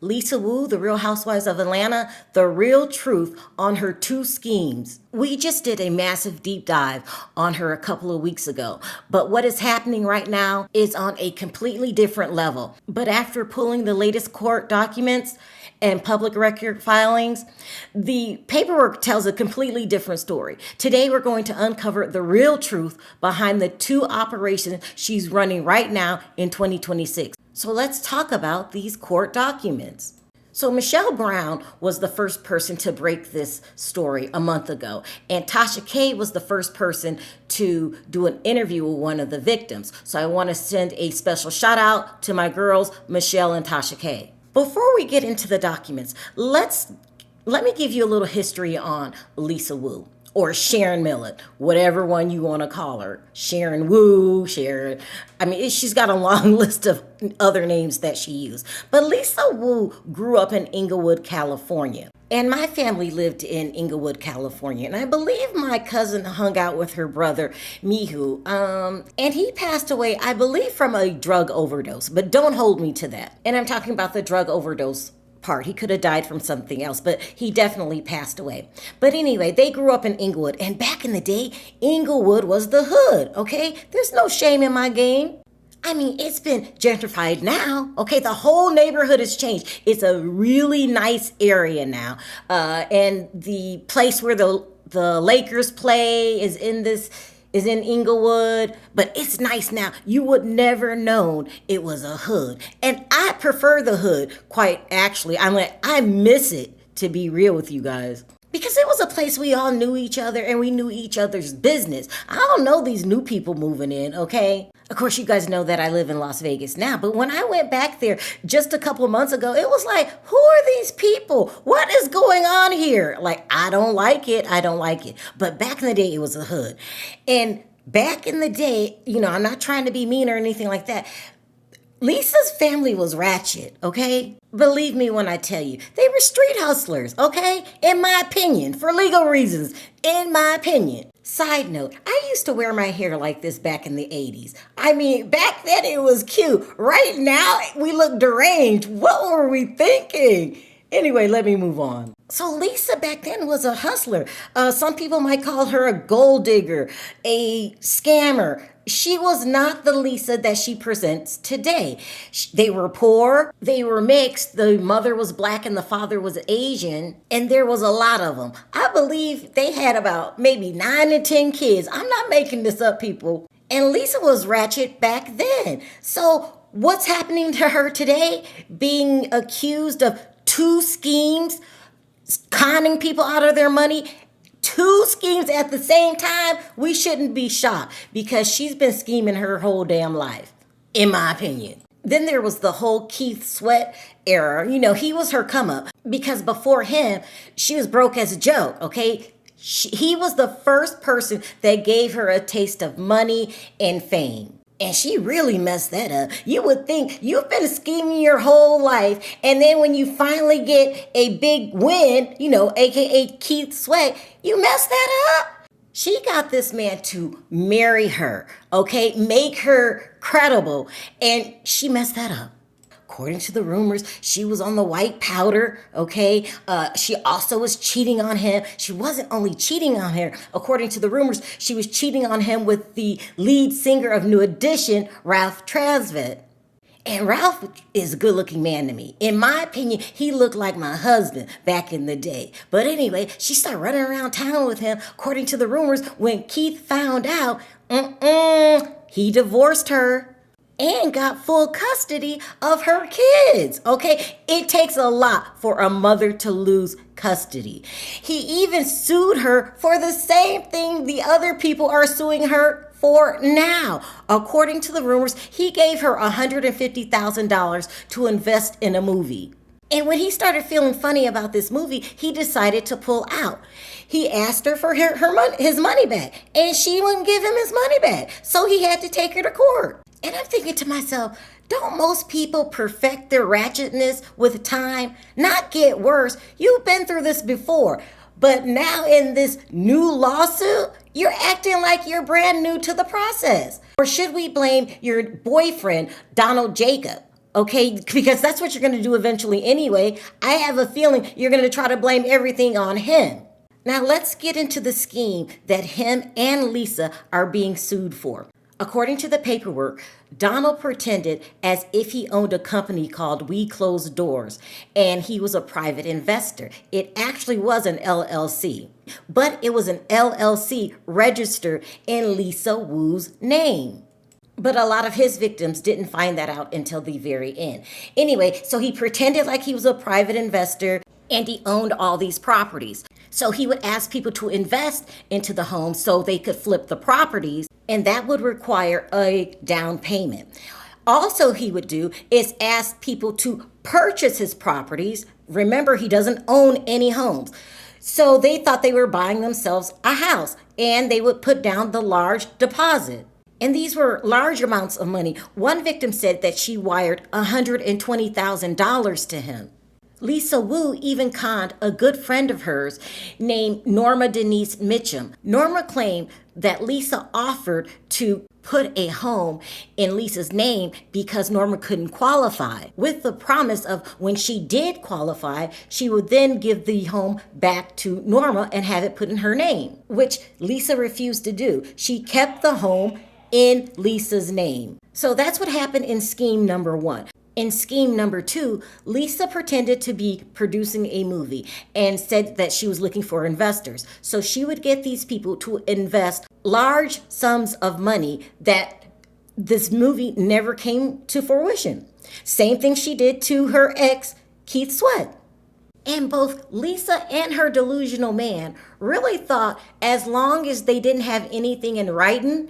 Lisa Wu, the Real Housewives of Atlanta, the real truth on her 2 schemes. We just did a massive deep dive on her a couple of weeks ago, but what is happening right now is on a completely different level. But after pulling the latest court documents and public record filings, the paperwork tells a completely different story. Today, we're going to uncover the real truth behind the 2 operations she's running right now in 2026. So let's talk about these court documents. So Michelle Brown was the first person to break this story a month ago, and Tasha K was the first person to do an interview with one of the victims. So I want to send a special shout out to my girls, Michelle and Tasha K. Before we get into the documents, let me give you a little history on Lisa Wu, or Sharon Millet, whatever one you want to call her. Sharon Wu, Sharon. I mean, she's got a long list of other names that she used. But Lisa Wu grew up in Inglewood, California. And my family lived in Inglewood, California. And I believe my cousin hung out with her brother, Mihu. And he passed away, I believe, from a drug overdose. But don't hold me to that. And I'm talking about the drug overdose part. He could have died from something else, but he definitely passed away. But anyway, they grew up in Inglewood, and back in the day, Inglewood was the hood, okay? There's no shame in my game. I mean, it's been gentrified now, okay? The whole neighborhood has changed. It's a really nice area now. And the place where the Lakers play is in Inglewood, but it's nice now. You would never known it was a hood. And I prefer the hood, quite actually. I miss it, to be real with you guys. Because it was a place we all knew each other and we knew each other's business. I don't know these new people moving in, okay? Of course, you guys know that I live in Las Vegas now, but when I went back there just a couple of months ago, it was like, who are these people? What is going on here? Like, I don't like it. But back in the day, it was a hood. And back in the day, I'm not trying to be mean or anything like that. Lisa's family was ratchet, okay? Believe me when I tell you, they were street hustlers, okay? In my opinion, for legal reasons, in my opinion. Side note, I used to wear my hair like this back in the 80s. I mean, back then it was cute. Right now, we look deranged. What were we thinking? Anyway, let me move on. So Lisa back then was a hustler. Some people might call her a gold digger, a scammer. She was not the Lisa that she presents today. They were poor, they were mixed, the mother was black and the father was Asian, and there was a lot of them. I believe they had about maybe 9 to 10 kids. I'm not making this up, people. And Lisa was ratchet back then. So what's happening to her today? Being accused of 2 schemes, conning people out of their money, 2 schemes at the same time, we shouldn't be shocked because she's been scheming her whole damn life, in my opinion. Then there was the whole Keith Sweat era. He was her come up because before him, she was broke as a joke, okay? He was the first person that gave her a taste of money and fame. And she really messed that up. You would think you've been scheming your whole life, and then when you finally get a big win, aka Keith Sweat, you messed that up. She got this man to marry her, okay? Make her credible, and she messed that up. According to the rumors, she was on the white powder, okay? She also was cheating on him. She wasn't only cheating on him. According to the rumors, she was cheating on him with the lead singer of New Edition, Ralph Tresvant. And Ralph is a good-looking man to me. In my opinion, he looked like my husband back in the day. But anyway, she started running around town with him. According to the rumors, when Keith found out, he divorced her and got full custody of her kids, okay? It takes a lot for a mother to lose custody. He even sued her for the same thing the other people are suing her for now. According to the rumors, he gave her $150,000 to invest in a movie. And when he started feeling funny about this movie, he decided to pull out. He asked her for his money back, and she wouldn't give him his money back. So he had to take her to court. And I'm thinking to myself, don't most people perfect their ratchetness with time, not get worse? You've been through this before. But now in this new lawsuit, you're acting like you're brand new to the process. Or should we blame your boyfriend, Donald Jacob? Okay, because that's what you're going to do eventually anyway. I have a feeling you're going to try to blame everything on him. Now let's get into the scheme that him and Lisa are being sued for. According to the paperwork, Donald pretended as if he owned a company called We Close Doors, and he was a private investor. It actually was an LLC, but it was an LLC registered in Lisa Wu's name. But a lot of his victims didn't find that out until the very end. Anyway, so he pretended like he was a private investor and he owned all these properties. So he would ask people to invest into the home so they could flip the properties, and that would require a down payment. Also, he would do is ask people to purchase his properties. Remember, he doesn't own any homes. So they thought they were buying themselves a house, and they would put down the large deposit. And these were large amounts of money. One victim said that she wired $120,000 to him. Lisa Wu even conned a good friend of hers named Norma Denise Mitchum. Norma claimed that Lisa offered to put a home in Lisa's name because Norma couldn't qualify, with the promise of when she did qualify, she would then give the home back to Norma and have it put in her name, which Lisa refused to do. She kept the home in Lisa's name. So that's what happened in scheme number one. In scheme number two, Lisa pretended to be producing a movie and said that she was looking for investors. So she would get these people to invest large sums of money that this movie never came to fruition. Same thing she did to her ex, Keith Sweat. And both Lisa and her delusional man really thought as long as they didn't have anything in writing,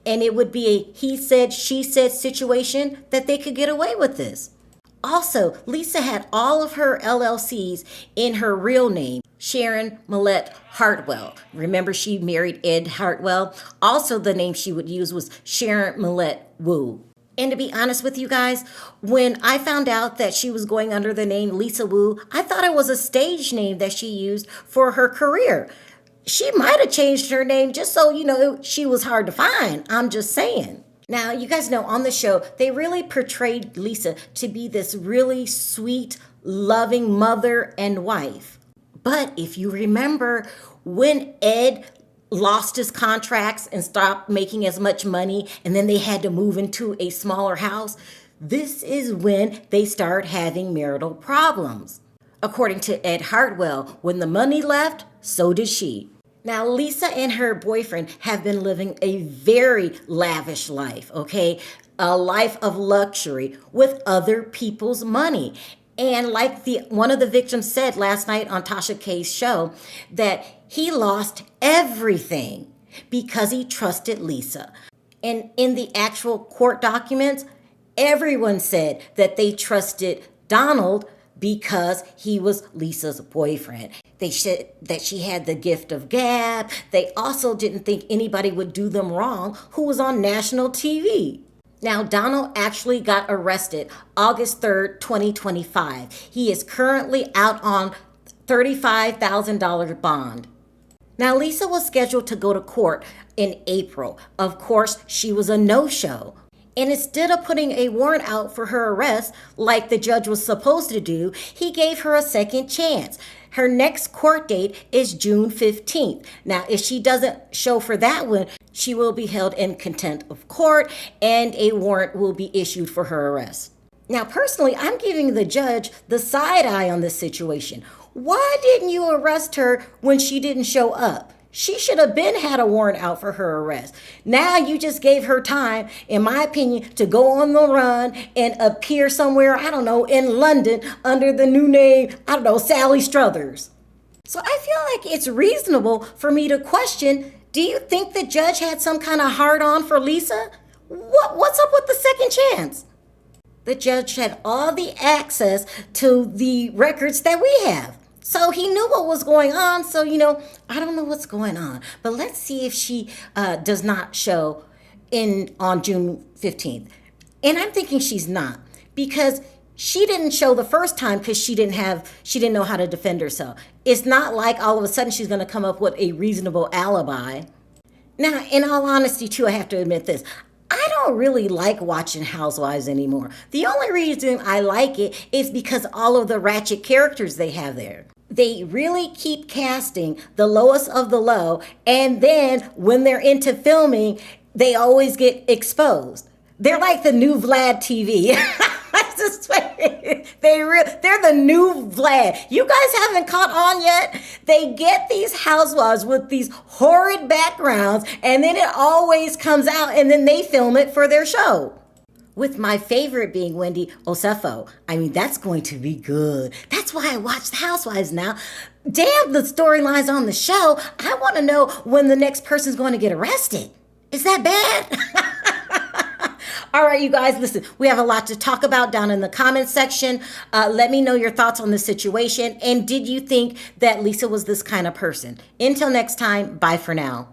and it would be a he said, she said situation, that they could get away with this. Also, Lisa had all of her LLCs in her real name, Sharon Millette Hartwell. Remember, she married Ed Hartwell. Also, the name she would use was Sharon Millette Wu. And to be honest with you guys, when I found out that she was going under the name Lisa Wu, I thought it was a stage name that she used for her career. She might have changed her name just so, she was hard to find. I'm just saying. Now, you guys know on the show, they really portrayed Lisa to be this really sweet, loving mother and wife. But if you remember, when Ed lost his contracts and stopped making as much money, and then they had to move into a smaller house, this is when they start having marital problems. According to Ed Hartwell, when the money left, so did she. Now, Lisa and her boyfriend have been living a very lavish life, okay? A life of luxury with other people's money. And like one of the victims said last night on Tasha K's show, that he lost everything because he trusted Lisa. And in the actual court documents, everyone said that they trusted Donald because he was Lisa's boyfriend. They said that she had the gift of gab. They also didn't think anybody would do them wrong who was on national TV. Now, Donald actually got arrested August 3rd, 2025. He is currently out on $35,000 bond. Now, Lisa was scheduled to go to court in April. Of course, she was a no-show. And instead of putting a warrant out for her arrest, like the judge was supposed to do, he gave her a second chance. Her next court date is June 15th. Now, if she doesn't show for that one, she will be held in contempt of court and a warrant will be issued for her arrest. Now, personally, I'm giving the judge the side eye on this situation. Why didn't you arrest her when she didn't show up? She should have had a warrant out for her arrest. Now you just gave her time, in my opinion, to go on the run and appear somewhere, in London under the new name, Sally Struthers. So I feel like it's reasonable for me to question, do you think the judge had some kind of hard-on for Lisa? What's up with the second chance? The judge had all the access to the records that we have. So he knew what was going on. So, I don't know what's going on. But let's see if she does not show on June 15th. And I'm thinking she's not, because she didn't show the first time because she didn't know how to defend herself. It's not like all of a sudden she's going to come up with a reasonable alibi. Now, in all honesty, too, I have to admit this. I don't really like watching Housewives anymore. The only reason I like it is because all of the ratchet characters they have there. They really keep casting the lowest of the low, and then when they're into filming, they always get exposed. They're like the new Vlad TV. I just swear, they're the new Vlad. You guys haven't caught on yet? They get these housewives with these horrid backgrounds, and then it always comes out, and then they film it for their show. With my favorite being Wendy Osefo. I mean, that's going to be good. That's why I watch the Housewives now. Damn the storylines on the show. I want to know when the next person's going to get arrested. Is that bad? All right, you guys, listen, we have a lot to talk about down in the comments section. Let me know your thoughts on the situation. And did you think that Lisa was this kind of person? Until next time, bye for now.